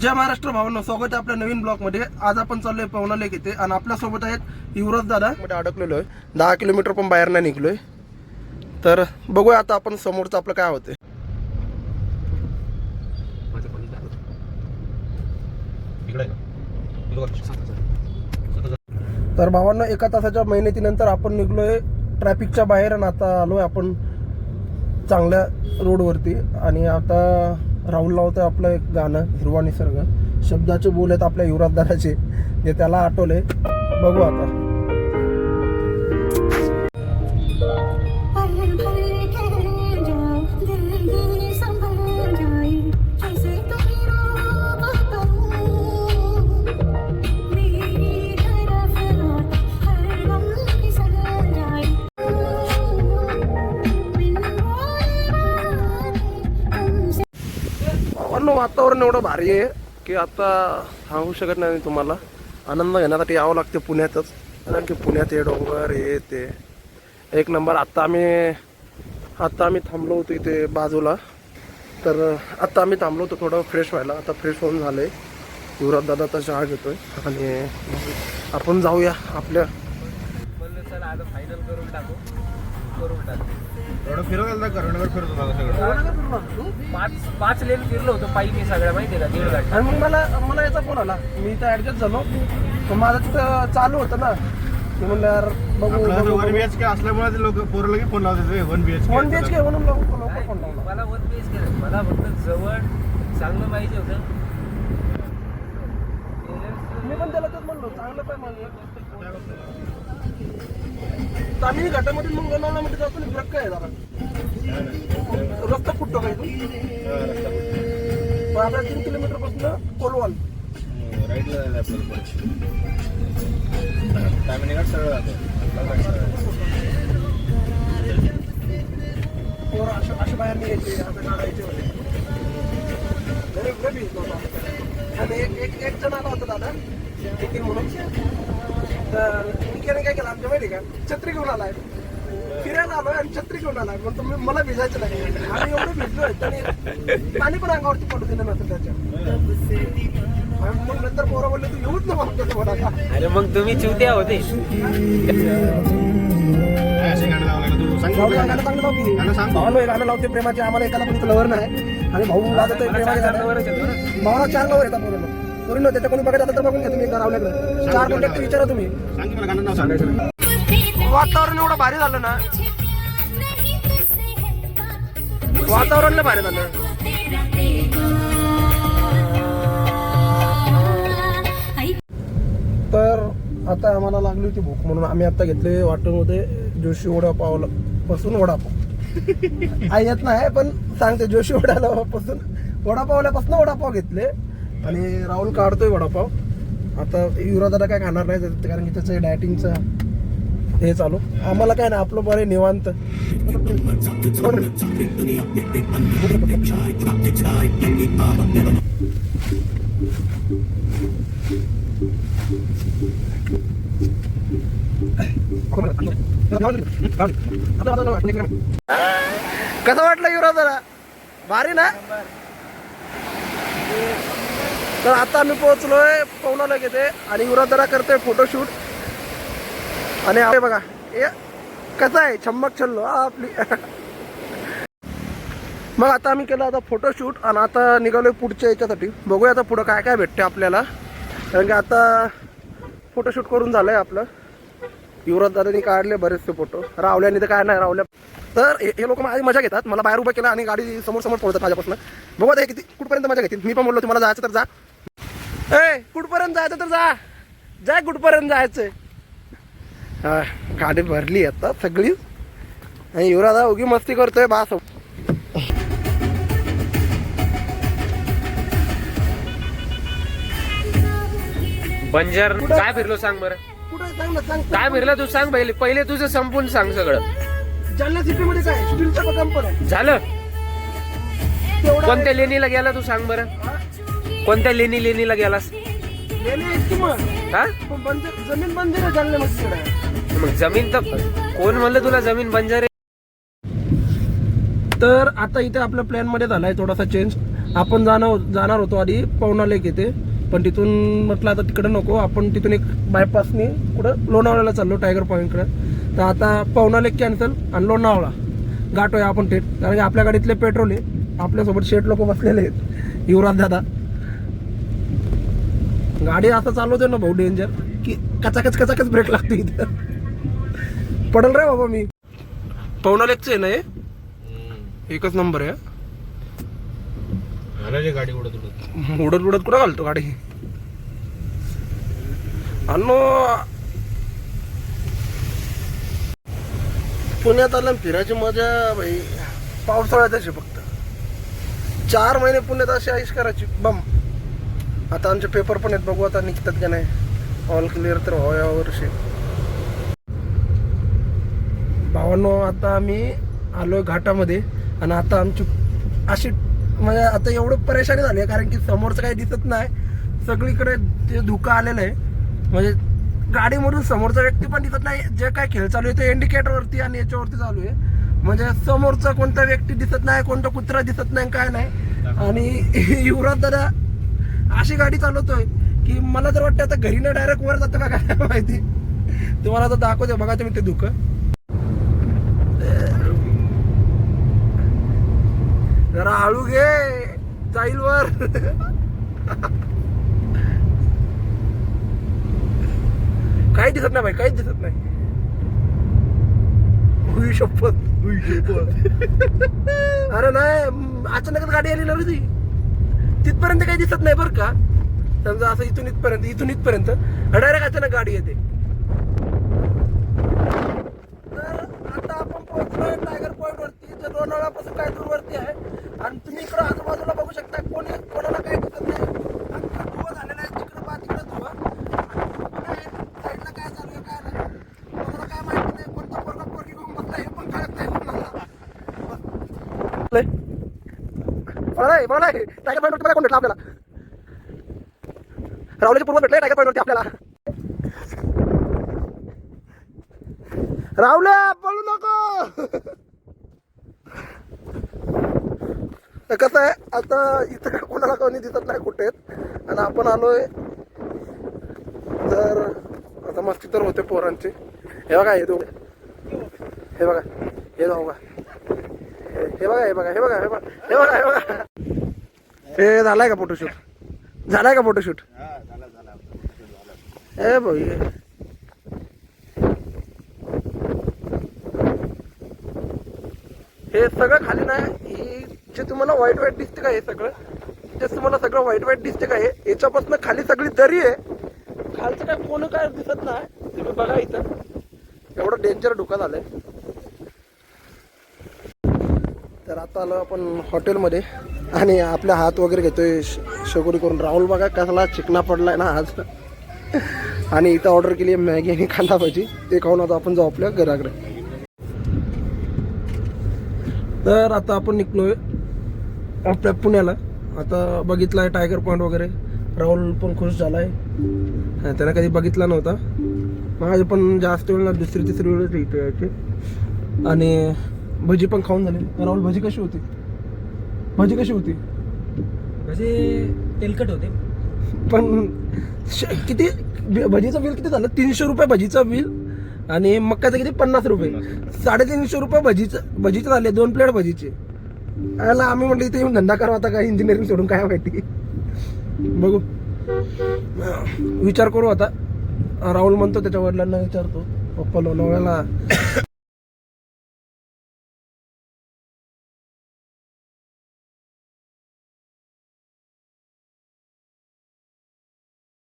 जय महाराष्ट्र भावांनो, स्वागत आहे आपल्या नवीन ब्लॉग मध्ये। आज आपण चाललोय पवना लेक येथे आणि आपल्या सोबत आहेत युवराज दादा। मध्ये अडकलेलो आहे, 10 किलोमीटर पण बाहेर नाही निघलोय। तर बघूया आता आपण समोरचं आपलं काय होते। तर भावांनो, 1 तासाच्या मेहनतीनंतर आपण निघलोय ट्रॅफिकच्या बाहेर आणि आता आलोय आपण चांगल्या रोडवरती। आणि आता राहुल लावतोय आपलं एक गाणं, हिरवा निसर्ग। शब्दाचे बोल आहेत आपल्या युवराज दादाचे, जे त्याला आठवले। बघू आता। वातावरण एवढं भारी आहे की आता सांगू शकत नाही तुम्हाला। आनंद घेण्यासाठी यावं लागते पुण्यातच, कारण की पुण्यात हे डोंगर हे ते एक नंबर। आता आम्ही थांबलो होतो इथे बाजूला। तर आता आम्ही थांबलो होतो थोडं फ्रेश व्हायला। आता फ्रेश होऊन झालंय, युवराज दादा आता चहा घेतोय आणि आपण जाऊया आपल्या। फायनल करून टाकू। थोडं फिरवलं करुणगर फिरतो मला सगळं। पाच लेन फिरलो होतो पायी मी सगळ्या, माहिती का, 1.5 घंटा। आणि मग मला याचा फोन आला, मी तर ऍडजस्ट झालो। तर माझं तिथं चालू होतं ना, मी म्हणलं यार बघू। 1 BHK असल्यामुळे ते लोक पोरं लगेच फोन लावतात 1 BHK 1 BHK म्हणून लवकर फोन लावला। मला 1 BHK मला फक्त जवळ चांगलं पाहिजे होतं। मी पण त्याला तेच म्हणलो, चांगलं पाहिजे म्हणलं। तामिनी घाटामधून मग लोणावळ्यामध्ये जातो ना, फरक काय आहे जरा? रस्ता फुटतो काय तो? आपल्या 3 किलोमीटर पासून कोलवाल राईटला जायचं आपल्याला। तामिनी घाट सरळ जातो। अशा बाहेर निघायचे, आता काढायचे होते। आणि एक जण आला होता दादा निखिल म्हणून। तर निखिलने काय केलं आमच्या, माहिती का, छत्री घेऊन आलाय, फिरायला आलोय आणि छत्री घेऊन आलाय। मग तुम्ही मला भिजायचं नाही, आम्ही एवढं भिजलोय त्याने पाणी पण अंगावरती पडू दिलं नव्हतं त्याच्या। मग नंतर पोरं बोलले तू येऊच नको म्हणतो मला। अरे मग तुम्ही चिवत्या होते। गाणं लावते प्रेमाचे, आम्हाला एकाला पण लवर नाही। आणि भाऊ वाजतोय प्रेमाचे गाणं, भावाला 4 लवर येतात पूर्ण। त्याच्या कोणी बघायचं आता तर बघून घ्या तुम्ही, रावल्याकडे 4 कॉन्टॅक्ट विचारा तुम्ही। वातावरण एवढं भारी झालं ना, वातावरण लय भारी झालं। तर आता आम्हाला लागली होती भूक, म्हणून आम्ही आता घेतले वाटूमध्ये जोशी वडापाव पासून वडापाव। आई येत नाही पण सांगते, जोशी वडापासून वडापावल्यापासून वडापाव घेतले। आणि राहुल काढतोय वडापाव। आता युवराज दादा काय खाणार नाही, कारण की त्याचं डायटिंगचं हे चालू। आम्हाला काय नाही, आपलं बरे निवांत। कसं वाटलं युवराज दादा? भारी ना? तर आता आम्ही पोहोचलोय पवना लेक येथे आणि युवराज दादा करतोय फोटोशूट। आणि बघा कसं आहे, छम्मक छल्लो आपली। मग आता आम्ही केलं आता फोटोशूट आणि आता निघालोय पुढच्या याच्यासाठी। बघूया आता पुढं काय काय भेटते आपल्याला, कारण की आता फोटोशूट करून झालंय आपलं। युवराज दादानी काढले बरेचसे फोटो, रावल्याने तर काय नाही रावल्या। तर हे लोक माझी मजा घेतात, मला बाहेर उभं केलं आणि गाडी समोर पळतात माझ्यापासून। बघू आता किती कुठपर्यंत मजा घेतील। मी पण बोललो तुम्हाला जायचं तर जा, कुठपर्यंत जायचं तर जा कुठपर्यंत जायचंय। गाडी भरली आता सगळी आणि युवराज दादा उगी मस्ती करतोय बास। बंजर काय फिरलो सांग बरं? काय फिरलं तू सांग पहिले तुझं संपून सांग सगळं। जालना सिटी मध्ये काय स्टीलचं कंपनी आहे झालं। कोणत्या लेणीला गेला तू सांग बरं? कोणत्या लेणीला गेलास? जमीन बंजर आहे जालन्यामध्ये। मग जमीन तर कोण म्हणलं तुला जमीन बंजर आहे? तर आता इथे आपल्या प्लॅन मध्ये झालाय थोडासा चेंज। आपण जाणार होतो आधी पवना लेक येते, पण तिथून म्हटलं आता तिकडे नको, आपण तिथून एक बायपासने कुठं लोणावळ्याला चाललो टायगर पॉईंटकडे. तर आता पवना लेक कॅन्सल आणि लोणावळा गाठोय आपण थेट, कारण की आपल्या गाडीतले पेट्रोल आहे. आपल्यासोबत शेट लोक बसलेले आहेत, युवराज दादा. गाडी असं चालवते ना भाऊ डेंजर, की कचाकच ब्रेक लागते इथं. पडल रे बाबा मी. पवना लेकचं आहे ना हे, एकच नंबर आहे. गाडी उडत उडत कुठं घालतो गाडी. अनो पुण्यात आलं फिरायची मजा भाई पावसाळ्यात अशी फक्त. 4 महिने पुण्यात अशी आईश करायची बम. आता आमचे पेपर पण आहेत, बघू आता निघतात का नाही. ऑल क्लिअर तर हो या वर्षी. भावांनो आता आम्ही आलोय घाटामध्ये, आणि आता आमची अशी म्हणजे आता एवढं परेशानी झाली आहे, कारण की समोरचं काही दिसत नाही. सगळीकडे ते धुकं आलेलं आहे, म्हणजे गाडीमधून समोरचा व्यक्ती पण दिसत नाही. जे काय खेळ चालू आहे ते इंडिकेटरवरती आणि याच्यावरती चालू आहे, म्हणजे समोरचा कोणता व्यक्ती दिसत नाही, कोणता कुत्रा दिसत नाही, काय नाही. आणि युवराज दादा अशी गाडी चालवतोय की मला तर वाटतं आता घरी ना डायरेक्ट वर जातं का काय माहिती. तुम्हाला आता दाखवते बघा तुम्ही ते धुकं. जरा हळू घे, जाईल वर. काही दिसत नाही भाई, काहीच दिसत नाही. हुई शपथ. अरे नाही, अचानकच गाडी आली ना रे ती. तिथपर्यंत काही दिसत नाही बरं का. समजा असं इथून इथपर्यंत डायरेक्ट अचानक गाडी येते. तर आता आपण पोहोचलोय टायगर पॉईंट वरती, जे लोणावळ्यापासून काय दूरवरती आहे. आणि तुम्ही इकडं आजूबाजूला बघू शकता, कोणाला काही दिसत नाही. अख्खा धुवा झालेला आहे, तिकडं पहा तिकडं धुवा. साईडला काय चालू आहे काय नाही कोणाला काय माहिती नाही. कोणता पोरगा पोरगी घेऊन बसला हे पण कळत नाही कोणाला. टायगर पॉईंट वरती कोण भेटला आपल्याला. राहुलचे पूर्व भेटले टायगर पॉईंट वरती आपल्याला. राहुल्या पळू नको. कसं आहे आता इथं कोणाला कोणी दिसत नाही कुठे, आणि आपण आलोय तर आता मस्ती तर होते पोरांची. हे बघा हे दोघं, हे बघा हे दोघं, हे बघा हे बघा हे बघा हे बघा हे बघा हे बघा. हे झालाय का फोटोशूट, झालाय का फोटोशूट. हे भाई हे सगळं खाली नाही, जे तुम्हाला व्हाईट दिसते का, हे सगळं जे तुम्हाला सगळं व्हाईट दिसते का, हे याच्यापासून खाली सगळी दरी आहे. खालचं काय कोण काय दिसत नाही. तुम्ही बघा इथं एवढं डेंजर धोका झालंय. तर आता आलो आपण हॉटेलमध्ये, आणि आपल्या हात वगैरे घेतोय शगोरी करून. राहुल बघा कसला चिकना पडलाय ना आज. आणि इथं ऑर्डर केली आहे मॅगी आणि कांदा भाजी, ते खाऊन आता आपण जाऊ आपल्या घराकडे. तर आता आपण निघलोय आपल्या पुण्याला. आता बघितलाय टायगर पॉईंट वगैरे. राहुल पण खुश झालाय, त्याला कधी बघितला नव्हता. माझे पण जास्त वेळ ना, दुसरी तिसरी वेळ इथे यायचे. आणि भजी पण खाऊन झाली. राहुल भजी कशी होती, भजी कशी होती. भजी तेलकट होते, पण किती भजीचं बिल किती झालं. 300 रुपये भजीचं बिल, आणि मक्काचं किती 50 रुपये. 350 रुपये भजीचं झाले, 2 प्लेट भजीचे. याला आम्ही म्हटलं इथे येऊन धंदा करावा आता, काय इंजिनिअरिंग सोडून काय माहिती. बघू विचार करू आता. राहुल म्हणतो त्याच्या वडिलांना विचारतो, पप्पा लोणावळ्याला